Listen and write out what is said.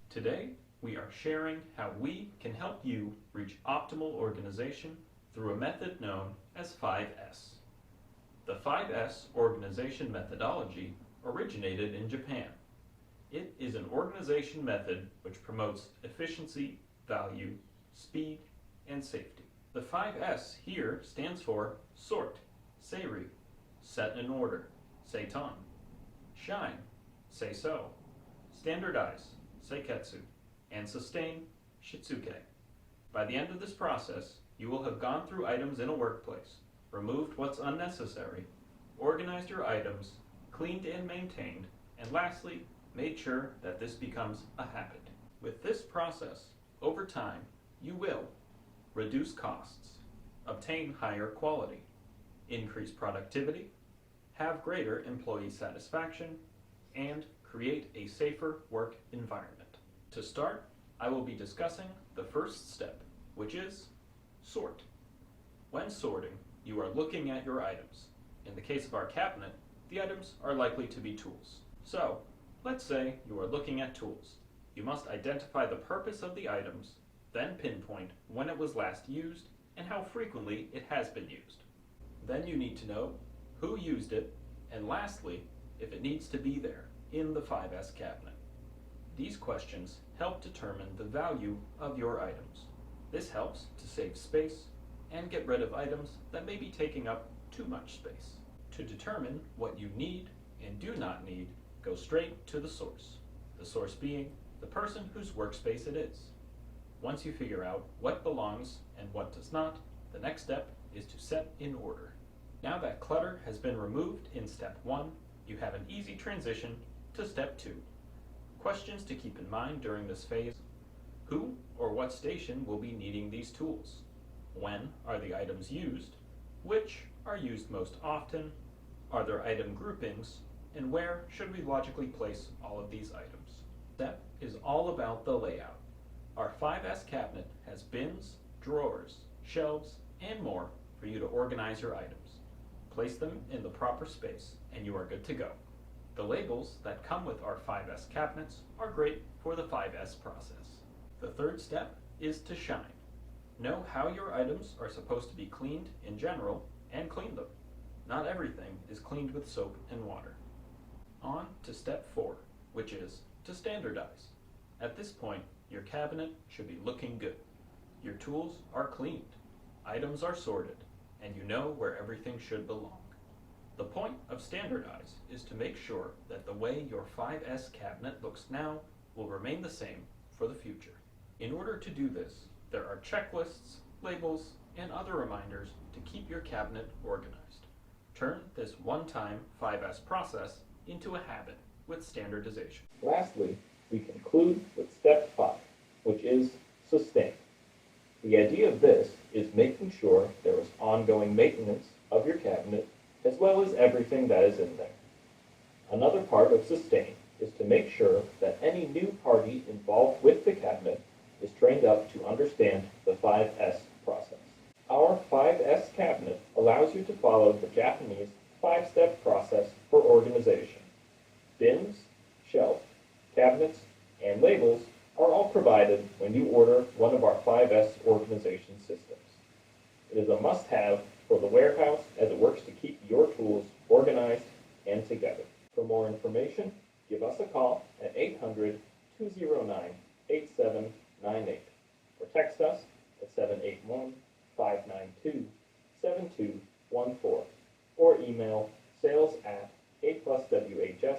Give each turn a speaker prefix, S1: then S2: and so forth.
S1: Today, we are sharing how we can help you reach optimal organization through a method known as 5S. The 5S organization methodology originated in Japan. It is an organization method which promotes efficiency, value, speed, and safety. The 5S here stands for sort, seiryu, set in order, seitan, shine, seiso, standardize, seiketsu, and sustain, shitsuke. By the end of this process, you will have gone through items in a workplace, removed what's unnecessary, organized your items, cleaned and maintained, and lastly, made sure that this becomes a habit. With this process, over time, you will reduce costs, obtain higher quality, increase productivity, have greater employee satisfaction, and create a safer work environment. To start, I will be discussing the first step, which is sort. When sorting, you are looking at your items. In the case of our cabinet, the items are likely to be tools. So, let's say you are looking at tools. You must identify the purpose of the items, then pinpoint when it was last used and how frequently it has been used. Then you need to know who used it, and lastly, if it needs to be there in the 5S cabinet. These questions help determine the value of your items. This helps to save space and get rid of items that may be taking up too much space. To determine what you need and do not need, go straight to the source being the person whose workspace it is. Once you figure out what belongs and what does not, the next step is to set in order. Now that clutter has been removed in step 1, you have an easy transition to step 2. Questions to keep in mind during this phase: who or what station will be needing these tools? When are the items used? Which are used most often? Are there item groupings? And where should we logically place all of these items? Step is all about the layout. Our 5S cabinet has bins, drawers, shelves, and more for you to organize your items. Place them in the proper space and you are good to go. The labels that come with our 5S cabinets are great for the 5S process. The third step is to shine. Know how your items are supposed to be cleaned in general and clean them. Not everything is cleaned with soap and water. On to step 4, which is to standardize. At this point, your cabinet should be looking good. Your tools are cleaned, items are sorted, and you know where everything should belong. The point of Standardize is to make sure that the way your 5S cabinet looks now will remain the same for the future. In order to do this, there are checklists, labels, and other reminders to keep your cabinet organized. Turn this one-time 5S process into a habit with standardization. Lastly, we conclude with step 5, which is sustain. The idea of this is making sure there is ongoing maintenance of your cabinet as well as everything that is in there. Another part of sustain is to make sure that any new party involved with the cabinet is trained up to understand the 5S process. Our 5S cabinet allows you to follow the Japanese 5-step process for organization. Bins, shelves, cabinets, and labels are all provided when you order one of our 5S organization systems. It is a must-have for the warehouse as it works to keep your tools organized and together. For more information, give us a call at 800-209-8798 or text us at 781-592-7214 or email sales@apluswhs.com.